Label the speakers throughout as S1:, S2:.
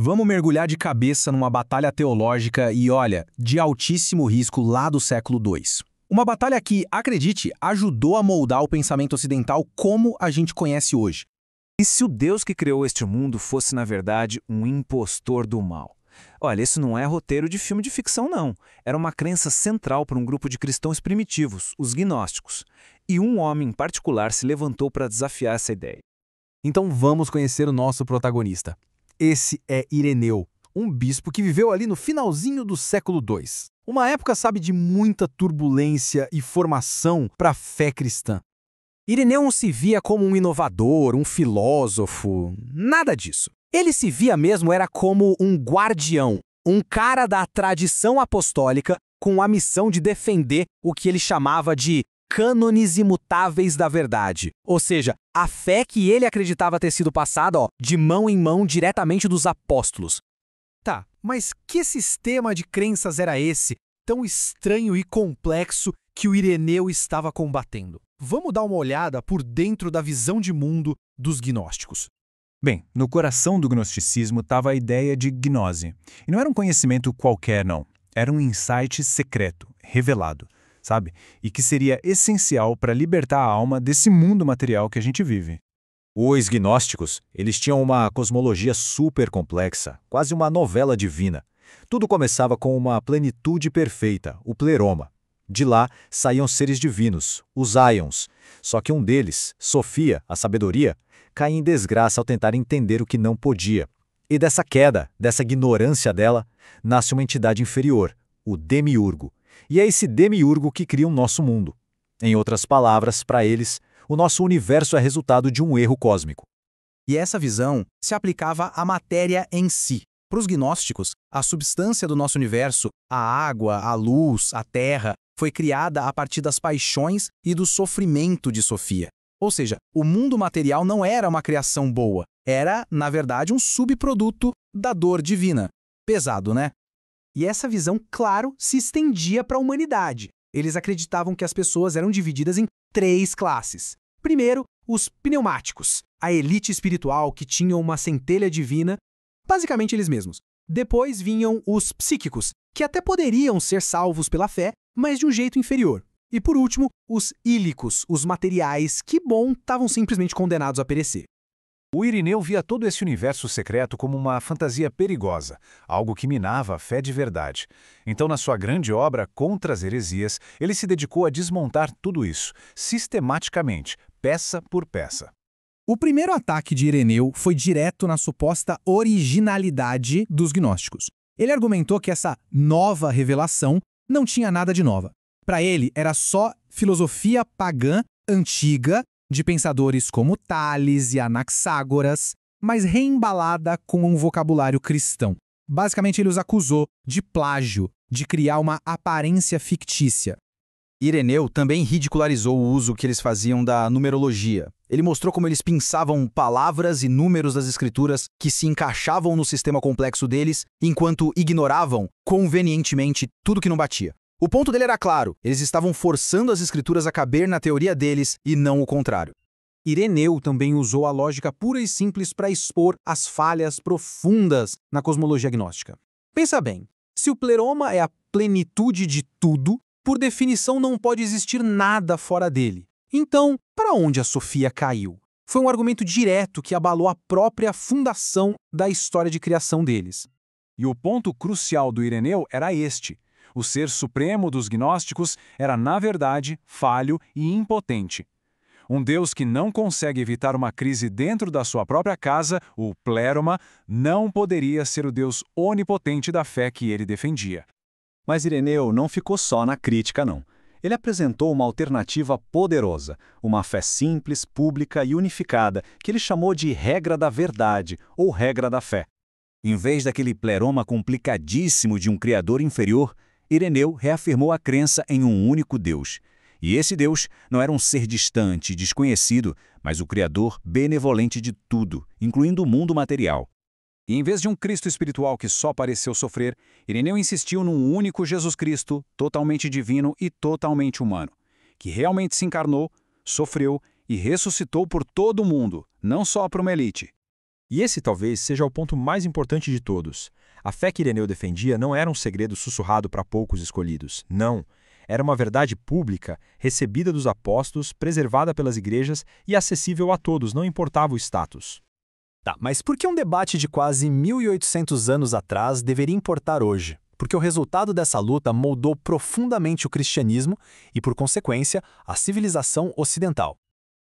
S1: Vamos mergulhar de cabeça numa batalha teológica e, olha, de altíssimo risco lá do século II. Uma batalha que, acredite, ajudou a moldar o pensamento ocidental como a gente conhece hoje.
S2: E se o Deus que criou este mundo fosse, na verdade, um impostor do mal? Olha, isso não é roteiro de filme de ficção, não. Era uma crença central para um grupo de cristãos primitivos, os gnósticos. E um homem em particular se levantou para desafiar essa ideia.
S1: Então vamos conhecer o nosso protagonista. Esse é Ireneu, um bispo que viveu ali no finalzinho do século II. Uma época, sabe, de muita turbulência e formação para a fé cristã. Ireneu não se via como um inovador, um filósofo, nada disso. Ele se via mesmo era como um guardião, um cara da tradição apostólica com a missão de defender o que ele chamava de cânones imutáveis da verdade. Ou seja, a fé que ele acreditava ter sido passada, de mão em mão diretamente dos apóstolos. Tá, mas que sistema de crenças era esse, tão estranho e complexo, que o Ireneu estava combatendo? Vamos dar uma olhada por dentro da visão de mundo dos gnósticos.
S3: Bem, no coração do gnosticismo estava a ideia de gnose. E não era um conhecimento qualquer, não. Era um insight secreto, revelado, sabe? E que seria essencial para libertar a alma desse mundo material que a gente vive.
S4: Os gnósticos, eles tinham uma cosmologia super complexa, quase uma novela divina. Tudo começava com uma plenitude perfeita, o pleroma. De lá saíam seres divinos, os aions. Só que um deles, Sofia, a sabedoria, cai em desgraça ao tentar entender o que não podia. E dessa queda, dessa ignorância dela, nasce uma entidade inferior, o demiurgo. E é esse demiurgo que cria o nosso mundo. Em outras palavras, para eles, o nosso universo é resultado de um erro cósmico.
S1: E essa visão se aplicava à matéria em si. Para os gnósticos, a substância do nosso universo, a água, a luz, a terra, foi criada a partir das paixões e do sofrimento de Sofia. Ou seja, o mundo material não era uma criação boa, era, na verdade, um subproduto da dor divina. Pesado, né? E essa visão, claro, se estendia para a humanidade. Eles acreditavam que as pessoas eram divididas em 3 classes. Primeiro, os pneumáticos, a elite espiritual que tinham uma centelha divina, basicamente eles mesmos. Depois vinham os psíquicos, que até poderiam ser salvos pela fé, mas de um jeito inferior. E por último, os ílicos, os materiais que, estavam simplesmente condenados a perecer.
S3: O Ireneu via todo esse universo secreto como uma fantasia perigosa, algo que minava a fé de verdade. Então, na sua grande obra Contra as Heresias, ele se dedicou a desmontar tudo isso, sistematicamente, peça por peça.
S1: O primeiro ataque de Ireneu foi direto na suposta originalidade dos gnósticos. Ele argumentou que essa nova revelação não tinha nada de nova. Para ele, era só filosofia pagã antiga, de pensadores como Tales e Anaxágoras, mas reembalada com um vocabulário cristão. Basicamente, ele os acusou de plágio, de criar uma aparência fictícia. Ireneu também ridicularizou o uso que eles faziam da numerologia. Ele mostrou como eles pensavam palavras e números das escrituras que se encaixavam no sistema complexo deles, enquanto ignoravam, convenientemente, tudo que não batia. O ponto dele era claro, eles estavam forçando as escrituras a caber na teoria deles e não o contrário. Ireneu também usou a lógica pura e simples para expor as falhas profundas na cosmologia gnóstica. Pensa bem, se o pleroma é a plenitude de tudo, por definição não pode existir nada fora dele. Então, para onde a Sofia caiu? Foi um argumento direto que abalou a própria fundação da história de criação deles.
S3: E o ponto crucial do Ireneu era este. O ser supremo dos gnósticos era, na verdade, falho e impotente. Um Deus que não consegue evitar uma crise dentro da sua própria casa, o pleroma, não poderia ser o Deus onipotente da fé que ele defendia.
S4: Mas Ireneu não ficou só na crítica, não. Ele apresentou uma alternativa poderosa, uma fé simples, pública e unificada, que ele chamou de regra da verdade, ou regra da fé. Em vez daquele pleroma complicadíssimo de um criador inferior, Ireneu reafirmou a crença em um único Deus. E esse Deus não era um ser distante, desconhecido, mas o Criador benevolente de tudo, incluindo o mundo material.
S3: E em vez de um Cristo espiritual que só pareceu sofrer, Ireneu insistiu num único Jesus Cristo, totalmente divino e totalmente humano, que realmente se encarnou, sofreu e ressuscitou por todo o mundo, não só para uma elite.
S5: E esse talvez seja o ponto mais importante de todos. A fé que Ireneu defendia não era um segredo sussurrado para poucos escolhidos. Não. Era uma verdade pública, recebida dos apóstolos, preservada pelas igrejas e acessível a todos, não importava o status.
S6: Tá, mas por que um debate de quase 1800 anos atrás deveria importar hoje? Porque o resultado dessa luta moldou profundamente o cristianismo e, por consequência, a civilização ocidental.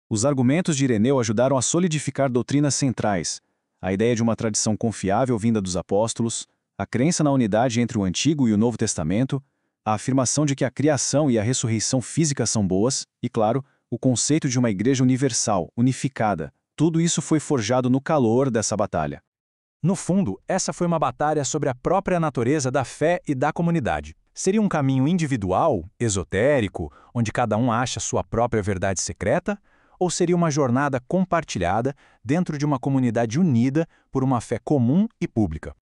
S3: Os argumentos de Ireneu ajudaram a solidificar doutrinas centrais, a ideia de uma tradição confiável vinda dos apóstolos, a crença na unidade entre o Antigo e o Novo Testamento, a afirmação de que a criação e a ressurreição física são boas e, claro, o conceito de uma igreja universal, unificada. Tudo isso foi forjado no calor dessa batalha.
S5: No fundo, essa foi uma batalha sobre a própria natureza da fé e da comunidade. Seria um caminho individual, esotérico, onde cada um acha sua própria verdade secreta? Ou seria uma jornada compartilhada dentro de uma comunidade unida por uma fé comum e pública?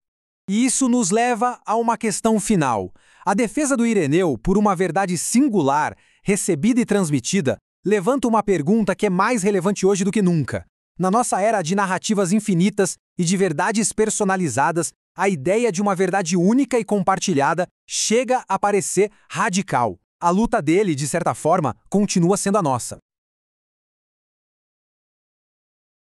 S1: E isso nos leva a uma questão final. A defesa do Ireneu por uma verdade singular, recebida e transmitida, levanta uma pergunta que é mais relevante hoje do que nunca. Na nossa era de narrativas infinitas e de verdades personalizadas, a ideia de uma verdade única e compartilhada chega a parecer radical. A luta dele, de certa forma, continua sendo a nossa.